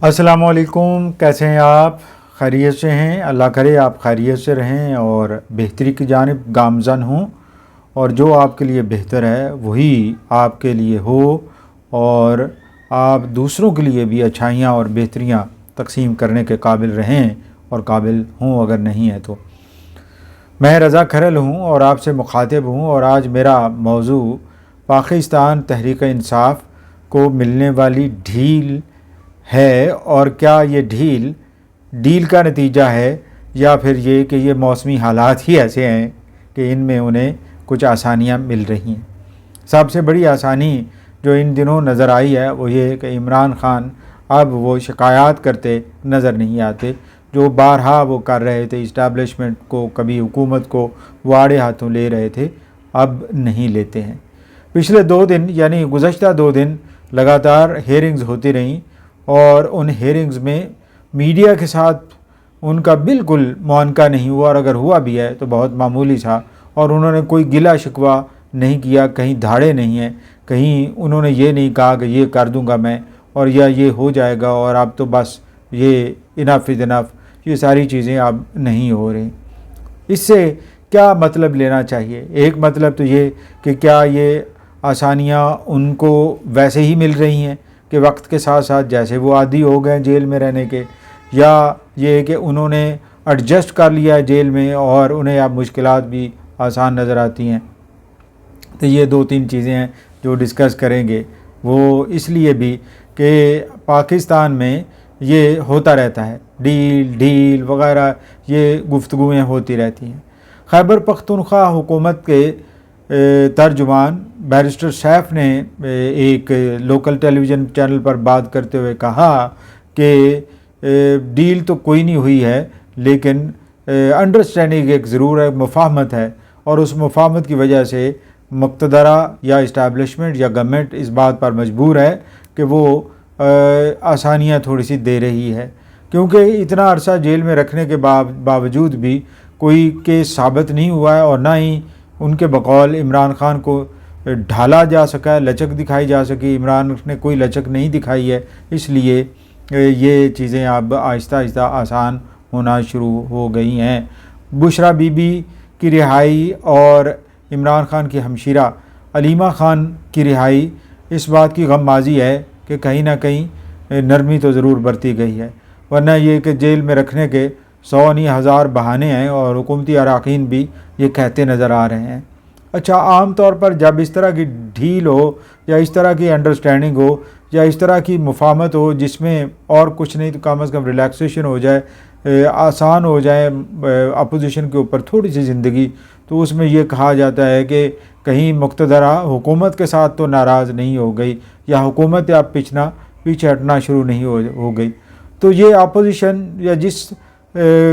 السلام علیکم، کیسے ہیں آپ؟ خیریت سے ہیں؟ اللہ کرے آپ خیریت سے رہیں اور بہتری کی جانب گامزن ہوں، اور جو آپ کے لیے بہتر ہے وہی آپ کے لیے ہو، اور آپ دوسروں کے لیے بھی اچھائیاں اور بہتریاں تقسیم کرنے کے قابل رہیں اور قابل ہوں اگر نہیں ہے تو۔ میں رضا کھرل ہوں اور آپ سے مخاطب ہوں، اور آج میرا موضوع پاکستان تحریک انصاف کو ملنے والی ڈھیل ہے، اور کیا یہ ڈھیل کا نتیجہ ہے یا پھر یہ کہ یہ موسمی حالات ہی ایسے ہیں کہ ان میں انہیں کچھ آسانیاں مل رہی ہیں۔ سب سے بڑی آسانی جو ان دنوں نظر آئی ہے وہ یہ کہ عمران خان اب وہ شکایات کرتے نظر نہیں آتے جو بارہا وہ کر رہے تھے، اسٹیبلشمنٹ کو، کبھی حکومت کو وہ آڑے ہاتھوں لے رہے تھے، اب نہیں لیتے ہیں۔ پچھلے 2 دن یعنی گزشتہ 2 دن لگاتار ہیئرنگز ہوتی رہیں، اور ان ہیئرنگز میں میڈیا کے ساتھ ان کا بالکل معانقہ نہیں ہوا، اور اگر ہوا بھی ہے تو بہت معمولی تھا، اور انہوں نے کوئی گلہ شکوہ نہیں کیا، کہیں دھاڑے نہیں ہیں، کہیں انہوں نے یہ نہیں کہا کہ یہ کر دوں گا میں، اور یا یہ ہو جائے گا اور اب تو بس یہ انف از انف، یہ ساری چیزیں اب نہیں ہو رہی۔ اس سے کیا مطلب لینا چاہیے؟ ایک مطلب تو یہ کہ کیا یہ آسانیاں ان کو ویسے ہی مل رہی ہیں کہ وقت کے ساتھ ساتھ جیسے وہ عادی ہو گئے جیل میں رہنے کے، یا یہ کہ انہوں نے ایڈجسٹ کر لیا ہے جیل میں اور انہیں اب مشکلات بھی آسان نظر آتی ہیں۔ تو یہ 2-3 چیزیں ہیں جو ڈسکس کریں گے، وہ اس لیے بھی کہ پاکستان میں یہ ہوتا رہتا ہے، ڈھیل وغیرہ یہ گفتگویں ہوتی رہتی ہیں۔ خیبر پختونخوا حکومت کے ترجمان بیرسٹر سیف نے ایک لوکل ٹیلی ویژن چینل پر بات کرتے ہوئے کہا کہ ڈیل تو کوئی نہیں ہوئی ہے، لیکن انڈرسٹینڈنگ ایک ضرور ہے، مفاہمت ہے، اور اس مفاہمت کی وجہ سے مقتدرہ یا اسٹیبلشمنٹ یا گورنمنٹ اس بات پر مجبور ہے کہ وہ آسانیاں تھوڑی سی دے رہی ہے، کیونکہ اتنا عرصہ جیل میں رکھنے کے باوجود بھی کوئی کیس ثابت نہیں ہوا ہے، اور نہ ہی ان کے بقول عمران خان کو ڈھالا جا سکا ہے، لچک دکھائی جا سکی۔ عمران نے کوئی لچک نہیں دکھائی ہے، اس لیے یہ چیزیں اب آہستہ آہستہ آسان ہونا شروع ہو گئی ہیں۔ بشرا بی بی کی رہائی اور عمران خان کی ہمشیرہ علیمہ خان کی رہائی اس بات کی غمازی ہے کہ کہیں نہ کہیں نرمی تو ضرور برتی گئی ہے، ورنہ یہ کہ جیل میں رکھنے کے 100 نہیں 1000 بہانے ہیں، اور حکومتی اراکین بھی یہ کہتے نظر آ رہے ہیں۔ اچھا، عام طور پر جب اس طرح کی ڈھیل ہو یا اس طرح کی انڈرسٹینڈنگ ہو یا اس طرح کی مفاہمت ہو جس میں اور کچھ نہیں تو کم از کم ریلیکسیشن ہو جائے، آسان ہو جائے اپوزیشن کے اوپر تھوڑی سی زندگی، تو اس میں یہ کہا جاتا ہے کہ کہیں مقتدرہ حکومت کے ساتھ تو ناراض نہیں ہو گئی، یا حکومت اب پیچھے ہٹنا شروع نہیں ہو گئی۔ تو یہ اپوزیشن یا جس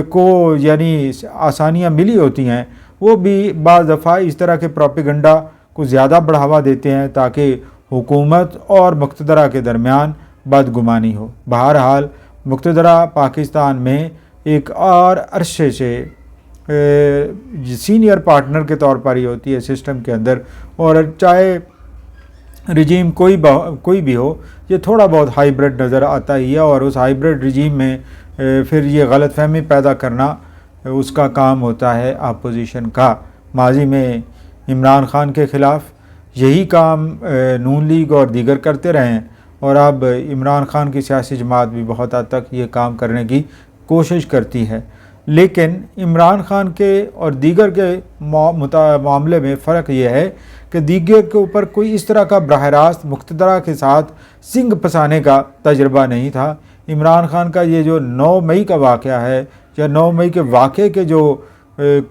کو یعنی آسانیاں ملی ہوتی ہیں وہ بھی بعض دفعہ اس طرح کے پروپیگنڈا کو زیادہ بڑھاوا دیتے ہیں تاکہ حکومت اور مقتدرہ کے درمیان بدگمانی ہو۔ بہرحال مقتدرہ پاکستان میں ایک اور عرصے سے سینئر پارٹنر کے طور پر ہی ہوتی ہے سسٹم کے اندر، اور چاہے رجیم کوئی بھی ہو، یہ تھوڑا بہت ہائیبرڈ نظر آتا ہی ہے، اور اس ہائیبرڈ رجیم میں پھر یہ غلط فہمی پیدا کرنا اس کا کام ہوتا ہے اپوزیشن کا۔ ماضی میں عمران خان کے خلاف یہی کام نون لیگ اور دیگر کرتے رہے ہیں، اور اب عمران خان کی سیاسی جماعت بھی بہت حد تک یہ کام کرنے کی کوشش کرتی ہے، لیکن عمران خان کے اور دیگر کے معاملے میں فرق یہ ہے کہ دیگر کے اوپر کوئی اس طرح کا براہ راست مقتدرہ کے ساتھ سنگ پھنسانے کا تجربہ نہیں تھا۔ عمران خان کا یہ جو 9 مئی کا واقعہ ہے، یا 9 مئی کے واقعے کے جو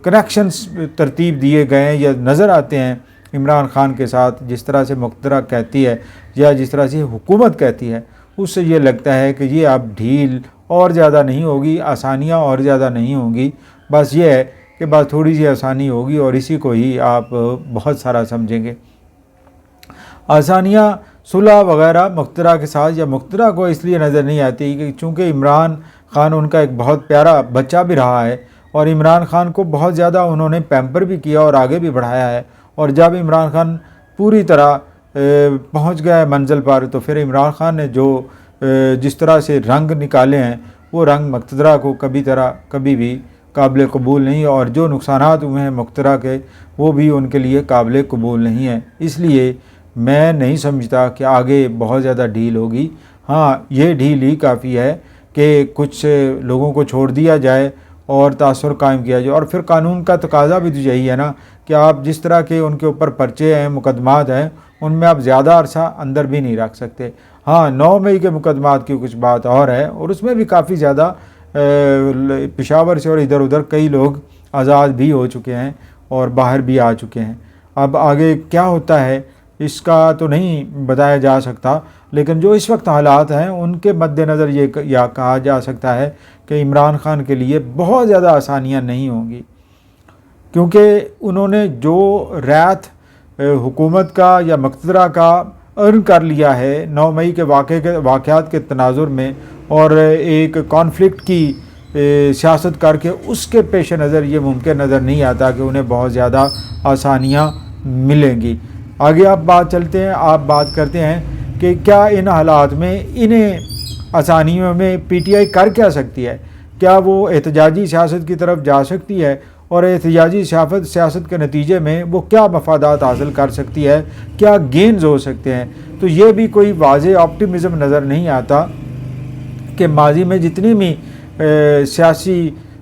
کنیکشنز ترتیب دیے گئے ہیں یا نظر آتے ہیں عمران خان کے ساتھ، جس طرح سے مقتدرہ کہتی ہے یا جس طرح سے حکومت کہتی ہے، اس سے یہ لگتا ہے کہ یہ اب ڈھیل اور زیادہ نہیں ہوگی، آسانیاں اور زیادہ نہیں ہوں گی، بس یہ ہے کہ بس تھوڑی سی آسانی ہوگی، اور اسی کو ہی آپ بہت سارا سمجھیں گے۔ آسانیاں صلح وغیرہ مقتدرہ کے ساتھ یا مقتدرہ کو اس لیے نظر نہیں آتی کہ چونکہ عمران خان ان کا ایک بہت پیارا بچہ بھی رہا ہے، اور عمران خان کو بہت زیادہ انہوں نے پیمپر بھی کیا اور آگے بھی بڑھایا ہے، اور جب عمران خان پوری طرح پہنچ گئے منزل پر تو پھر عمران خان نے جو جس طرح سے رنگ نکالے ہیں وہ رنگ مقتدرہ کو کبھی بھی قابل قبول نہیں، اور جو نقصانات ہوئے ہیں مقتدرہ کے وہ بھی ان کے لیے قابل قبول نہیں ہیں۔ اس لیے میں نہیں سمجھتا کہ آگے بہت زیادہ ڈھیل ہوگی۔ ہاں، یہ ڈھیل ہی کافی ہے کہ کچھ لوگوں کو چھوڑ دیا جائے اور تاثر قائم کیا جائے، اور پھر قانون کا تقاضا بھی تو یہی ہے نا کہ آپ جس طرح کے ان کے اوپر پرچے ہیں، مقدمات ہیں، ان میں آپ زیادہ عرصہ اندر بھی نہیں رکھ سکتے۔ ہاں، 9 مئی کے مقدمات کی کچھ بات اور ہے، اور اس میں بھی کافی زیادہ پشاور سے اور ادھر ادھر کئی لوگ آزاد بھی ہو چکے ہیں اور باہر بھی آ چکے ہیں۔ اب آگے کیا ہوتا ہے اس کا تو نہیں بتایا جا سکتا، لیکن جو اس وقت حالات ہیں ان کے مد نظر یہ کہا جا سکتا ہے کہ عمران خان کے لیے بہت زیادہ آسانیاں نہیں ہوں گی، کیونکہ انہوں نے جو ریت حکومت کا یا مقتدرہ کا ارن کر لیا ہے 9 مئی کے واقعات کے تناظر میں، اور ایک کانفلکٹ کی سیاست کر کے، اس کے پیش نظر یہ ممکن نظر نہیں آتا کہ انہیں بہت زیادہ آسانیاں ملیں گی۔ آگے آپ بات کرتے ہیں کہ کیا ان حالات میں انہیں آسانیوں میں پی ٹی آئی کر کیا سکتی ہے؟ کیا وہ احتجاجی سیاست کی طرف جا سکتی ہے، اور احتجاجی سیاست کے نتیجے میں وہ کیا مفادات حاصل کر سکتی ہے، کیا گینز ہو سکتے ہیں؟ تو یہ بھی کوئی واضح آپٹیمزم نظر نہیں آتا کہ ماضی میں جتنی بھی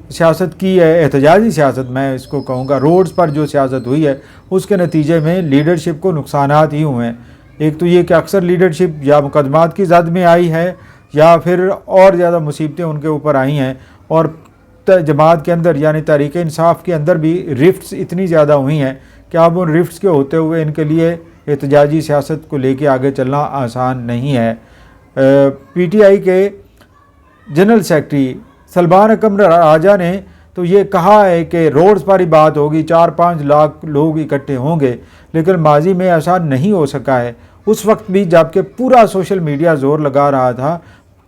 سیاست کی ہے، احتجاجی سیاست میں اس کو کہوں گا، روڈز پر جو سیاست ہوئی ہے اس کے نتیجے میں لیڈرشپ کو نقصانات ہی ہوئے ہیں۔ ایک تو یہ کہ اکثر لیڈرشپ یا مقدمات کی زد میں آئی ہے، یا پھر اور زیادہ مصیبتیں ان کے اوپر آئی ہیں، اور جماعت کے اندر یعنی تحریک انصاف کے اندر بھی رفٹس اتنی زیادہ ہوئی ہیں کہ اب ان رفٹس کے ہوتے ہوئے ان کے لیے احتجاجی سیاست کو لے کے آگے چلنا آسان نہیں ہے۔ پی ٹی آئی کے جنرل سیکرٹری سلمان اکرم راجہ نے تو یہ کہا ہے کہ روڈز پر ہی بات ہوگی، 4-5 لاکھ لوگ اکٹھے ہوں گے، لیکن ماضی میں ایسا نہیں ہو سکا ہے۔ اس وقت بھی جب کہ پورا سوشل میڈیا زور لگا رہا تھا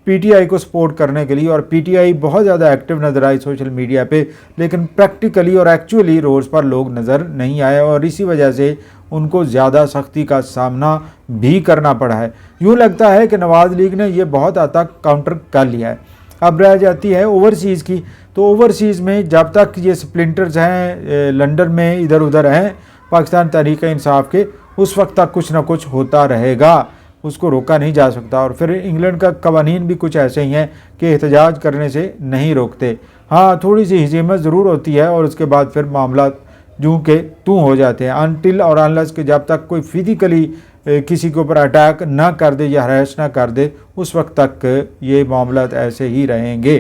پی ٹی آئی کو سپورٹ کرنے کے لیے، اور پی ٹی آئی بہت زیادہ ایکٹیو نظر آئی سوشل میڈیا پہ، لیکن پریکٹیکلی اور ایکچولی روڈز پر لوگ نظر نہیں آئے، اور اسی وجہ سے ان کو زیادہ سختی کا سامنا بھی کرنا پڑا ہے۔ یوں لگتا ہے کہ نواز لیگ نے یہ بہت حد تک کاؤنٹر کر لیا ہے۔ اب رہ جاتی ہے اوورسیز کی، تو اوورسیز میں جب تک یہ سپلنٹرز ہیں لنڈن میں ادھر ادھر ہیں پاکستان تحریک انصاف کے، اس وقت تک کچھ نہ کچھ ہوتا رہے گا، اس کو روکا نہیں جا سکتا۔ اور پھر انگلینڈ کا قوانین بھی کچھ ایسے ہی ہیں کہ احتجاج کرنے سے نہیں روکتے۔ ہاں، تھوڑی سی ہزیمت ضرور ہوتی ہے، اور اس کے بعد پھر معاملات جوں کہ توں ہو جاتے ہیں، انٹل اور انلیس کہ جب تک کوئی فزیکلی کسی کے اوپر اٹیک نہ کر دے یا ہریس نہ کر دے، اس وقت تک یہ معاملات ایسے ہی رہیں گے۔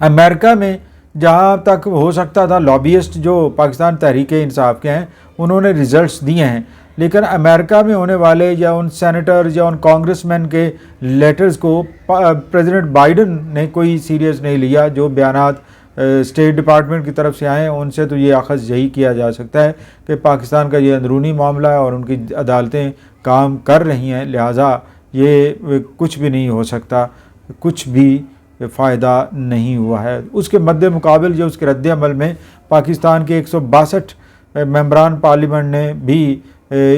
امریکہ میں جہاں تک ہو سکتا تھا، لابیسٹ جو پاکستان تحریک انصاف کے ہیں انہوں نے ریزلٹس دیے ہیں، لیکن امریکہ میں ہونے والے یا ان سینیٹرز یا ان کانگریس مین کے لیٹرز کو پریزیڈنٹ بائیڈن نے کوئی سیریس نہیں لیا۔ جو بیانات اسٹیٹ ڈپارٹمنٹ کی طرف سے آئے ہیں ان سے تو یہ اخذ یہی کیا جا سکتا ہے کہ پاکستان کا یہ اندرونی معاملہ ہے اور ان کی عدالتیں کام کر رہی ہیں، لہٰذا یہ کچھ بھی نہیں ہو سکتا، کچھ بھی فائدہ نہیں ہوا ہے۔ اس کے مد مقابل جو اس کے رد عمل میں پاکستان کے 162 ممبران پارلیمنٹ نے بھی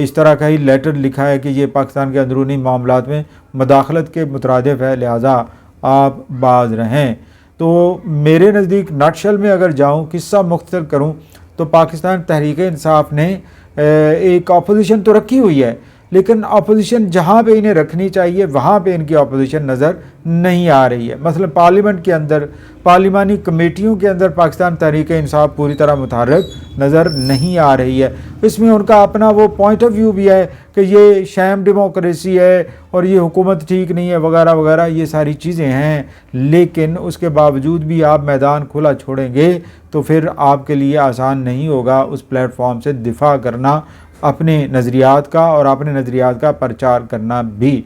اس طرح کا ہی لیٹر لکھا ہے کہ یہ پاکستان کے اندرونی معاملات میں مداخلت کے مترادف ہے، لہٰذا آپ باز رہیں۔ تو میرے نزدیک نٹشل میں اگر جاؤں، قصہ مختصر کروں، تو پاکستان تحریک انصاف نے ایک اپوزیشن تو رکھی ہوئی ہے، لیکن اپوزیشن جہاں پہ انہیں رکھنی چاہیے وہاں پہ ان کی اپوزیشن نظر نہیں آ رہی ہے۔ مثلا پارلیمنٹ کے اندر، پارلیمانی کمیٹیوں کے اندر پاکستان تحریک انصاف پوری طرح متحرک نظر نہیں آ رہی ہے۔ اس میں ان کا اپنا وہ پوائنٹ آف ویو بھی ہے کہ یہ شیم ڈیموکریسی ہے اور یہ حکومت ٹھیک نہیں ہے وغیرہ وغیرہ، یہ ساری چیزیں ہیں، لیکن اس کے باوجود بھی آپ میدان کھلا چھوڑیں گے تو پھر آپ کے لیے آسان نہیں ہوگا اس پلیٹ فارم سے دفاع کرنا اپنے نظریات کا اور اپنے نظریات کا پرچار کرنا بھی۔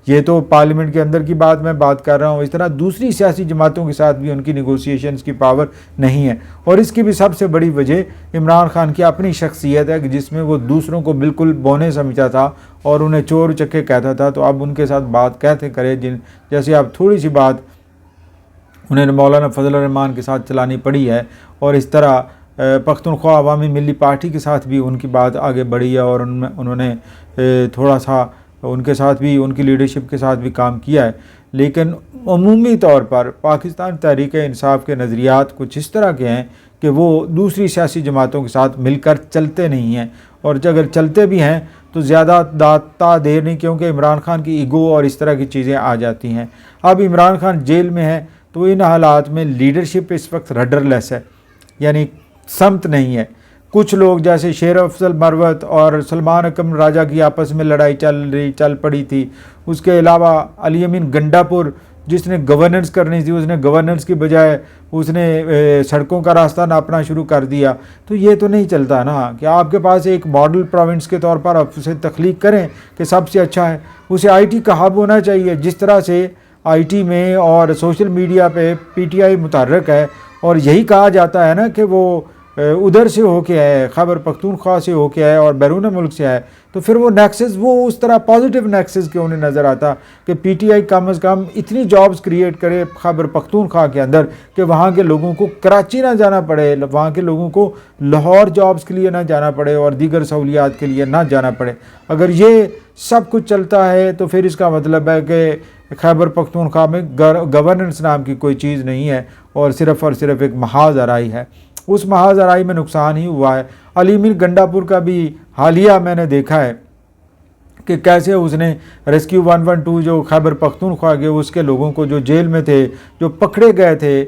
یہ تو پارلیمنٹ کے اندر کی بات کر رہا ہوں، اس طرح دوسری سیاسی جماعتوں کے ساتھ بھی ان کی نیگوسیشنز کی پاور نہیں ہے، اور اس کی بھی سب سے بڑی وجہ عمران خان کی اپنی شخصیت ہے کہ جس میں وہ دوسروں کو بالکل بونے سمجھتا تھا اور انہیں چور چکے کہتا تھا، تو اب ان کے ساتھ بات کہتے کرے جیسے اب تھوڑی سی بات انہیں مولانا فضل الرحمان کے ساتھ چلانی پڑی ہے، اور اس طرح پختونخوا عوامی ملی پارٹی کے ساتھ بھی ان کی بات آگے بڑھی ہے، اور انہوں نے تھوڑا سا ان کے ساتھ بھی ان کی لیڈرشپ کے ساتھ بھی کام کیا ہے، لیکن عمومی طور پر پاکستان تحریک انصاف کے نظریات کچھ اس طرح کے ہیں کہ وہ دوسری سیاسی جماعتوں کے ساتھ مل کر چلتے نہیں ہیں، اور اگر چلتے بھی ہیں تو زیادہ دیر نہیں، کیونکہ عمران خان کی ایگو اور اس طرح کی چیزیں آ جاتی ہیں۔ اب عمران خان جیل میں ہے تو ان حالات میں لیڈرشپ اس وقت رڈر لیس ہے، یعنی سمت نہیں ہے۔ کچھ لوگ جیسے شیر افضل مروت اور سلمان اکرم راجہ کی آپس میں لڑائی چل پڑی تھی، اس کے علاوہ علی امین گنڈا پور جس نے گورننس کرنی تھی، اس نے گورننس کی بجائے اس نے سڑکوں کا راستہ ناپنا شروع کر دیا۔ تو یہ تو نہیں چلتا نا کہ آپ کے پاس ایک ماڈل پروونس کے طور پر آپ اسے تخلیق کریں کہ سب سے اچھا ہے، اسے آئی ٹی کا ہب ہونا چاہیے، جس طرح سے آئی ٹی میں اور سوشل میڈیا پہ پی ٹی آئی متحرک ہے، اور یہی کہا جاتا ہے نا کہ وہ ادھر سے ہو کے آئے، خیبر پختونخوا سے ہو کے آئے اور بیرون ملک سے آئے، تو پھر وہ نیکسس وہ اس طرح پازیٹیو نیکسس کیوں نہیں نظر آتا کہ پی ٹی آئی کم از کم اتنی جابز کریٹ کرے خیبر پختونخوا کے اندر کہ وہاں کے لوگوں کو کراچی نہ جانا پڑے، وہاں کے لوگوں کو لاہور جابز کے لیے نہ جانا پڑے اور دیگر سہولیات کے لیے نہ جانا پڑے۔ اگر یہ سب کچھ چلتا ہے تو پھر اس کا مطلب ہے کہ خیبر پختونخوا میں گورننس نام کی کوئی چیز نہیں ہے، اور صرف ایک محاذ آرائی ہے۔ اس محاذ آرائی میں نقصان ہی ہوا ہے۔ علی امین گنڈا پور کا بھی حالیہ میں نے دیکھا ہے کہ کیسے اس نے ریسکیو 112 جو خیبر پختونخوا کے اس کے لوگوں کو جو جیل میں تھے، جو پکڑے گئے تھے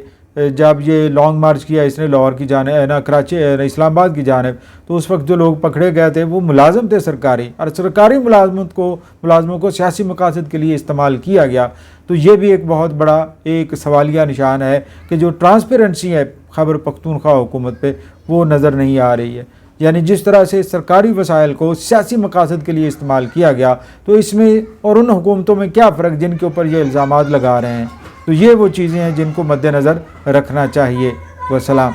جب یہ لانگ مارچ کیا اس نے لاہور کی جانب کراچی اسلام آباد کی جانب، تو اس وقت جو لوگ پکڑے گئے تھے وہ ملازم تھے سرکاری، اور سرکاری ملازموں کو سیاسی مقاصد کے لیے استعمال کیا گیا۔ تو یہ بھی ایک بہت بڑا ایک سوالیہ نشان ہے کہ جو ٹرانسپیرنسی ہے خیبر پختونخوا حکومت پہ وہ نظر نہیں آ رہی ہے، یعنی جس طرح سے سرکاری وسائل کو سیاسی مقاصد کے لیے استعمال کیا گیا، تو اس میں اور ان حکومتوں میں کیا فرق جن کے اوپر یہ الزامات لگا رہے ہیں۔ تو یہ وہ چیزیں ہیں جن کو مد نظر رکھنا چاہیے۔ والسلام۔